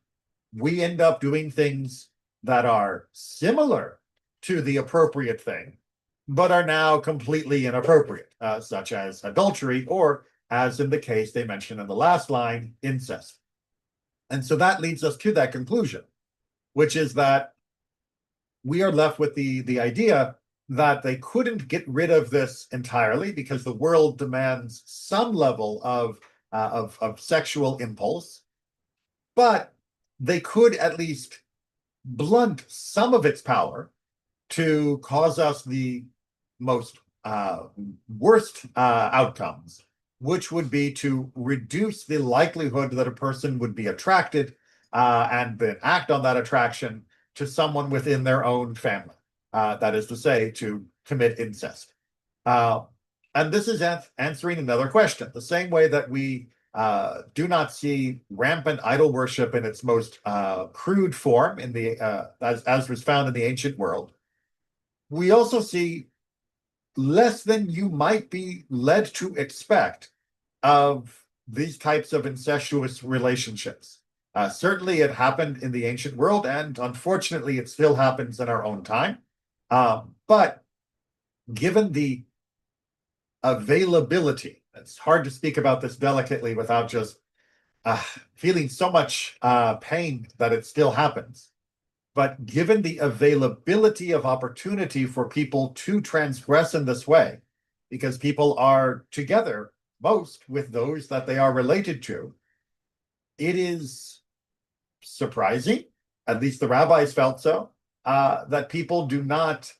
we end up doing things that are similar to the appropriate thing, but are now completely inappropriate, such as adultery, or, as in the case they mentioned in the last line, incest. And so that leads us to that conclusion, which is that we are left with the idea that they couldn't get rid of this entirely because the world demands some level of sexual impulse, but they could at least blunt some of its power to cause us the most worst outcomes, which would be to reduce the likelihood that a person would be attracted and then act on that attraction to someone within their own family. That is to say, to commit incest. And this is answering another question. The same way that we do not see rampant idol worship in its most crude form in the as was found in the ancient world, we also see less than you might be led to expect of these types of incestuous relationships. Certainly, it happened in the ancient world, and unfortunately, it still happens in our own time. But given the availability, it's hard to speak about this delicately without just feeling so much pain that it still happens. But given the availability of opportunity for people to transgress in this way, because people are together most with those that they are related to, it is surprising, at least the rabbis felt so, that people do not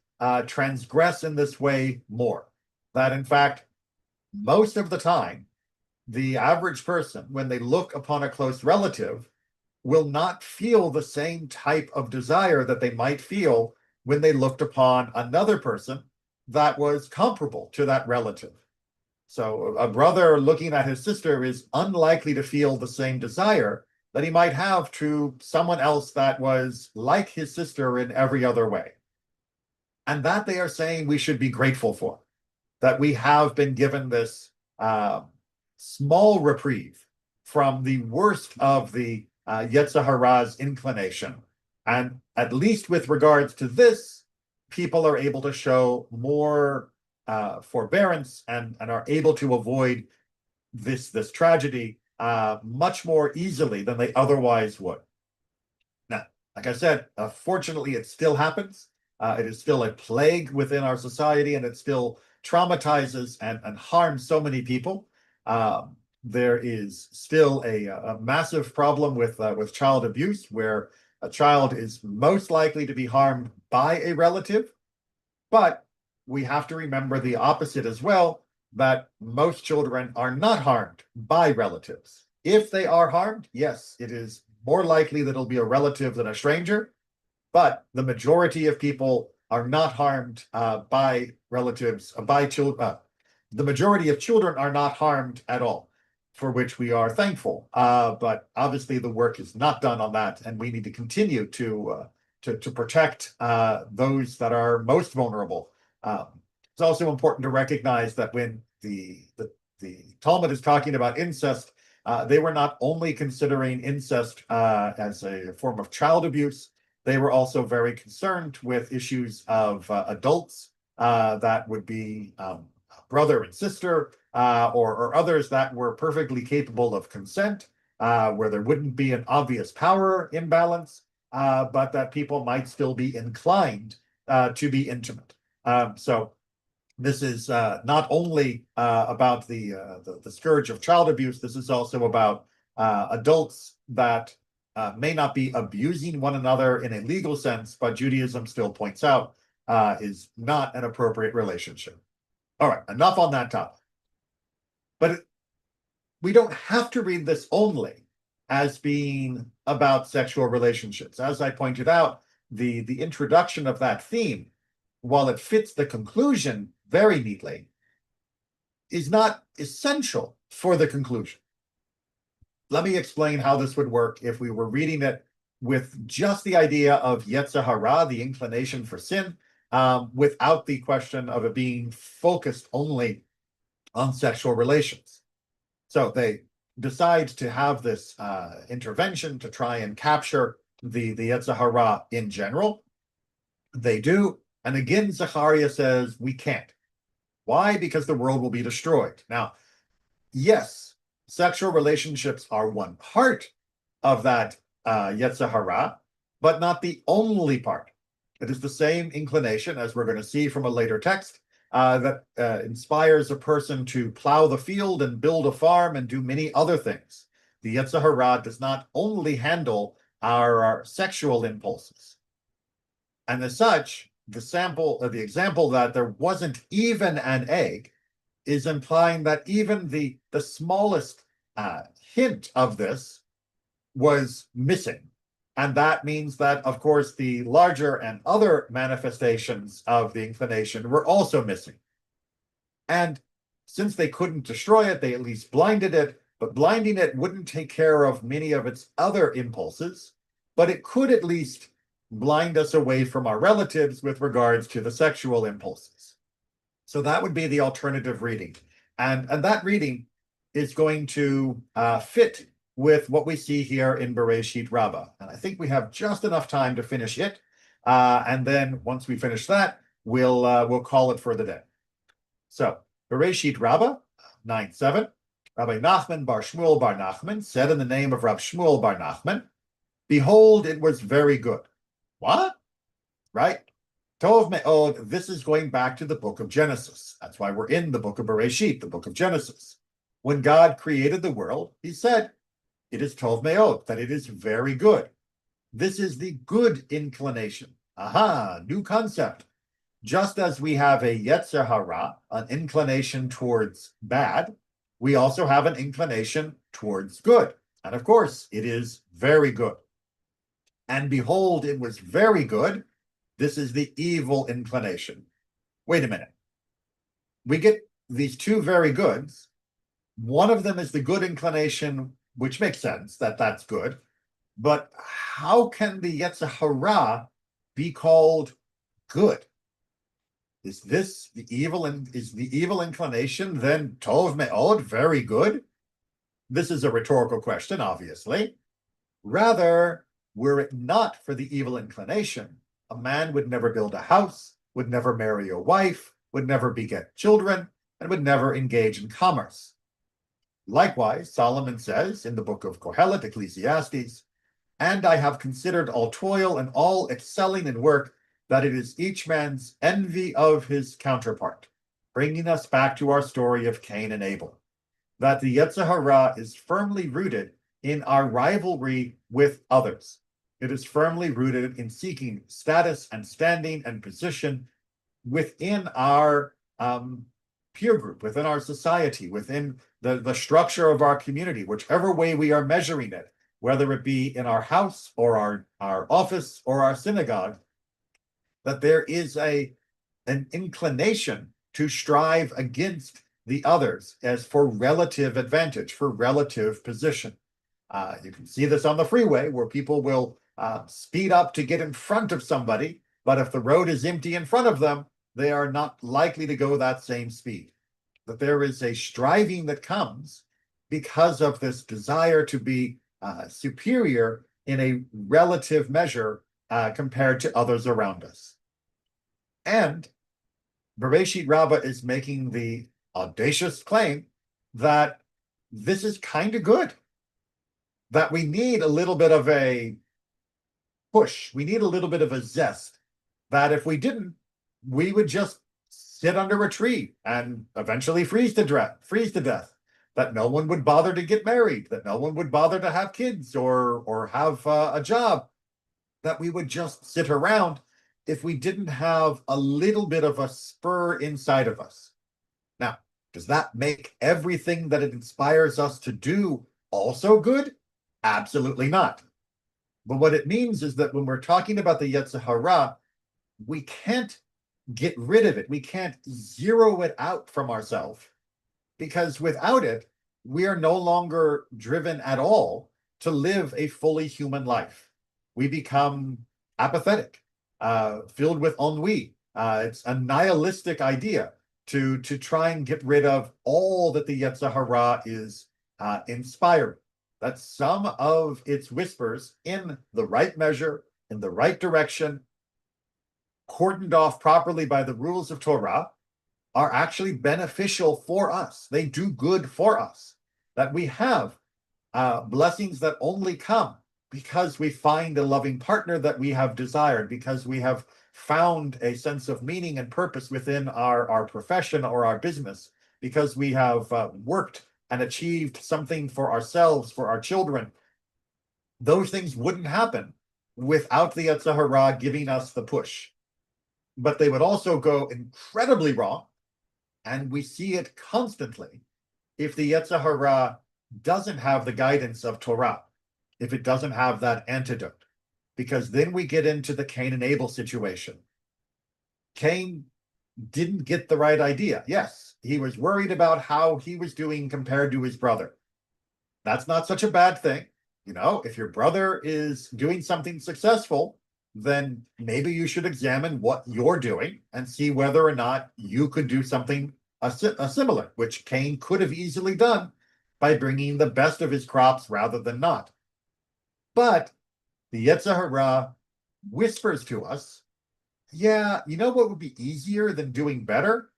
transgress in this way more. That in fact, most of the time, the average person, when they look upon a close relative, will not feel the same type of desire that they might feel when they looked upon another person that was comparable to that relative. So a brother looking at his sister is unlikely to feel the same desire that he might have to someone else that was like his sister in every other way. And that they are saying we should be grateful for, that we have been given this small reprieve from the worst of the Yetzer Hara's inclination. And at least with regards to this, people are able to show more forbearance and are able to avoid this tragedy much more easily than they otherwise would. Now, like I said, fortunately, it still happens. It is still a plague within our society, and it still traumatizes and harms so many people. There is still a massive problem with child abuse, where a child is most likely to be harmed by a relative. But we have to remember the opposite as well, that most children are not harmed by relatives. If they are harmed, yes, it is more likely that it'll be a relative than a stranger, but the majority of people are not harmed by relatives, by children. The majority of children are not harmed at all, for which we are thankful. But obviously the work is not done on that, and we need to continue to protect those that are most vulnerable. It's also important to recognize that when the Talmud is talking about incest, they were not only considering incest as a form of child abuse, they were also very concerned with issues of adults that would be brother and sister, or others that were perfectly capable of consent, where there wouldn't be an obvious power imbalance, but that people might still be inclined to be intimate. So This is not only about the scourge of child abuse. This is also about adults that may not be abusing one another in a legal sense, but Judaism still points out is not an appropriate relationship. All right, enough on that topic. But we don't have to read this only as being about sexual relationships. As I pointed out, the introduction of that theme, while it fits the conclusion very neatly, is not essential for the conclusion. Let me explain how this would work if we were reading it with just the idea of Yetzer Hara, the inclination for sin, without the question of it being focused only on sexual relations. So they decide to have this intervention to try and capture the Yetzer Hara in general. They do, and again, Zechariah says, we can't. Why? Because the world will be destroyed. Now, yes, sexual relationships are one part of that Yetzer Hara, but not the only part. It is the same inclination, as we're going to see from a later text, that inspires a person to plow the field and build a farm and do many other things. The Yetzer Hara does not only handle our sexual impulses. And as such, the example that there wasn't even an egg is implying that even the smallest hint of this was missing. And that means that, of course, the larger and other manifestations of the inclination were also missing. And since they couldn't destroy it, they at least blinded it, but blinding it wouldn't take care of many of its other impulses, but it could at least blind us away from our relatives with regards to the sexual impulses. So that would be the alternative reading. And that reading is going to fit with what we see here in Bereshit Rabbah. And I think we have just enough time to finish it. And then once we finish that, we'll call it for the day. So Bereshit Rabbah 9:7. Rabbi Nachman bar Shmuel bar Nachman said in the name of Rab Shmuel bar Nachman, behold, it was very good. What? Right? Tov me'od, this is going back to the book of Genesis. That's why we're in the book of Bereshit, the book of Genesis. When God created the world, he said, it is Tov me'od, that it is very good. This is the good inclination. Aha, new concept. Just as we have a Yetzer Hara, an inclination towards bad, we also have an inclination towards good. And of course, it is very good. And behold, it was very good. This is the evil inclination. Wait a minute. We get these two very goods. One of them is the good inclination, which makes sense that that's good. But how can the Yetzer Hara be called good? Is this the evil, and is the evil inclination then Tov Me'od, very good? This is a rhetorical question, obviously. Rather, were it not for the evil inclination, a man would never build a house, would never marry a wife, would never beget children, and would never engage in commerce. Likewise, Solomon says in the book of Kohelet, Ecclesiastes, and I have considered all toil and all excelling in work, that it is each man's envy of his counterpart, bringing us back to our story of Cain and Abel, that the Yetzer Hara is firmly rooted in our rivalry with others. It is firmly rooted in seeking status and standing and position within our peer group, within our society, within the structure of our community, whichever way we are measuring it, whether it be in our house or our office or our synagogue, that there is an inclination to strive against the others as for relative advantage, for relative position. You can see this on the freeway where people will speed up to get in front of somebody, but if the road is empty in front of them, they are not likely to go that same speed. That there is a striving that comes because of this desire to be superior in a relative measure compared to others around us. And Bereshit Rabbah is making the audacious claim that this is kind of good, that we need a little bit of a push, we need a little bit of a zest, that if we didn't, we would just sit under a tree and eventually freeze to death, that no one would bother to get married, that no one would bother to have kids or have a job, that we would just sit around if we didn't have a little bit of a spur inside of us. Now, does that make everything that it inspires us to do also good? Absolutely not. But what it means is that when we're talking about the Yetzer Hara, we can't get rid of it. We can't zero it out from ourselves, because without it, we are no longer driven at all to live a fully human life. We become apathetic, filled with ennui. It's a nihilistic idea to try and get rid of all that the Yetzer Hara is inspiring. That some of its whispers, in the right measure, in the right direction, cordoned off properly by the rules of Torah, are actually beneficial for us. They do good for us. That we have blessings that only come because we find a loving partner that we have desired, because we have found a sense of meaning and purpose within our profession or our business, because we have worked and achieved something for ourselves, for our children. Those things wouldn't happen without the Yetzer Hara giving us the push. But they would also go incredibly wrong, and we see it constantly, if the Yetzer Hara doesn't have the guidance of Torah, if it doesn't have that antidote, because then we get into the Cain and Abel situation. Cain didn't get the right idea. Yes, he was worried about how he was doing compared to his brother. That's not such a bad thing. You know, if your brother is doing something successful, then maybe you should examine what you're doing and see whether or not you could do something similar, which Cain could have easily done by bringing the best of his crops rather than not. But the Yetzer Hara whispers to us, yeah, you know what would be easier than doing better?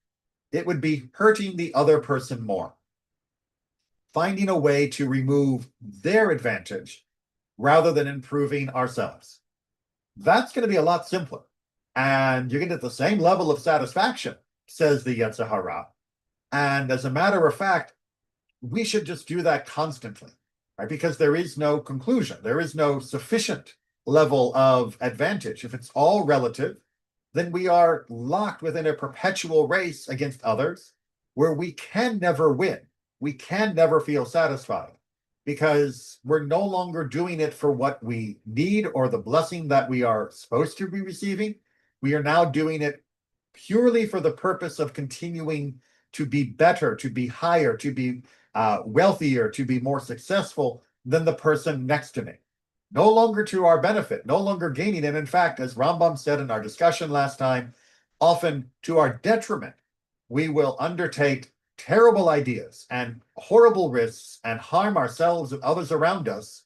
It would be hurting the other person more. Finding a way to remove their advantage rather than improving ourselves. That's going to be a lot simpler. And you're going to get the same level of satisfaction, says the Yetzer Hara. And as a matter of fact, we should just do that constantly, right? Because there is no conclusion. There is no sufficient level of advantage. If it's all relative, then we are locked within a perpetual race against others where we can never win. We can never feel satisfied, because we're no longer doing it for what we need or the blessing that we are supposed to be receiving. We are now doing it purely for the purpose of continuing to be better, to be higher, to be wealthier, to be more successful than the person next to me. No longer to our benefit, no longer gaining. And in fact, as Rambam said in our discussion last time, often to our detriment. We will undertake terrible ideas and horrible risks and harm ourselves and others around us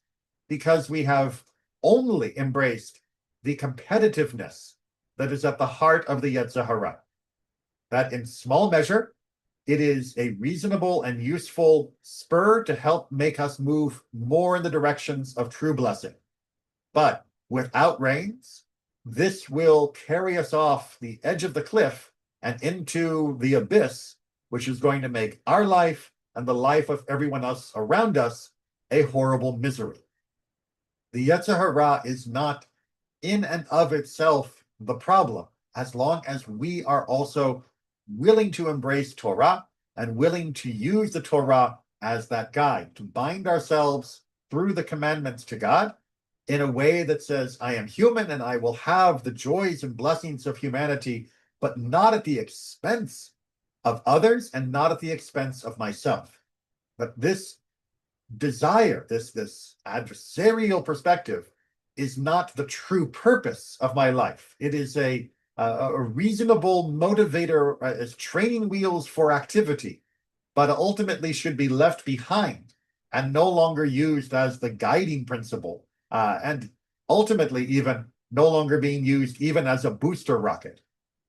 because we have only embraced the competitiveness that is at the heart of the Yetzer Hara. That in small measure, it is a reasonable and useful spur to help make us move more in the directions of true blessing. But without reins, this will carry us off the edge of the cliff and into the abyss, which is going to make our life and the life of everyone else around us a horrible misery. The Yetzer Hara is not in and of itself the problem, as long as we are also willing to embrace Torah and willing to use the Torah as that guide, to bind ourselves through the commandments to God in a way that says, I am human and I will have the joys and blessings of humanity, but not at the expense of others and not at the expense of myself. But this desire, this adversarial perspective, is not the true purpose of my life. It is a reasonable motivator as training wheels for activity, but ultimately should be left behind and no longer used as the guiding principle, and ultimately even no longer being used even as a booster rocket.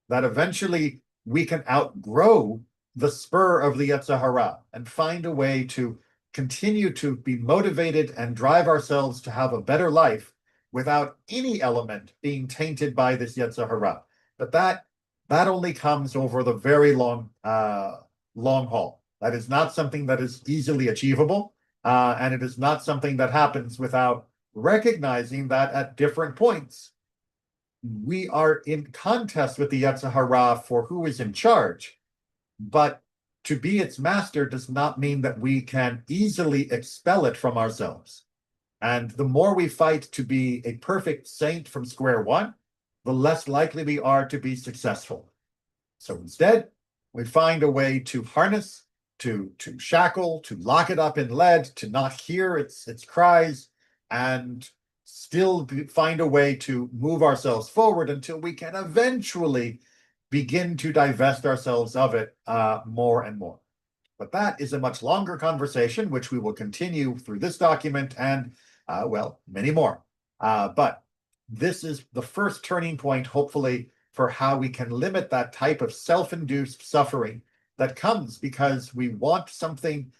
That eventually we can outgrow the spur of the Yetzer Hara and find a way to continue to be motivated and drive ourselves to have a better life without any element being tainted by this Yetzer Hara. But that that only comes over the very long haul. That is not something that is easily achievable, and it is not something that happens without recognizing that at different points we are in contest with the Yetzer Hara for who is in charge. But to be its master does not mean that we can easily expel it from ourselves. And the more we fight to be a perfect saint from square one, the less likely we are to be successful. So instead, we find a way to harness, to shackle, to lock it up in lead, to not hear its cries, and still find a way to move ourselves forward until we can eventually begin to divest ourselves of it more and more. But that is a much longer conversation, which we will continue through this document and, well, many more. But this is the first turning point, hopefully, for how we can limit that type of self-induced suffering that comes because we want something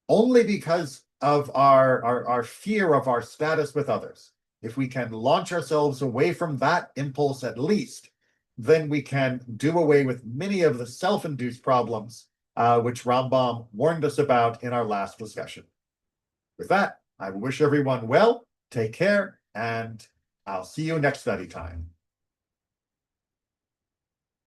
only because of our fear of our status with others. If we can launch ourselves away from that impulse at least, then we can do away with many of the self-induced problems which Rambam warned us about in our last discussion. With that, I wish everyone well, take care, and I'll see you next study time.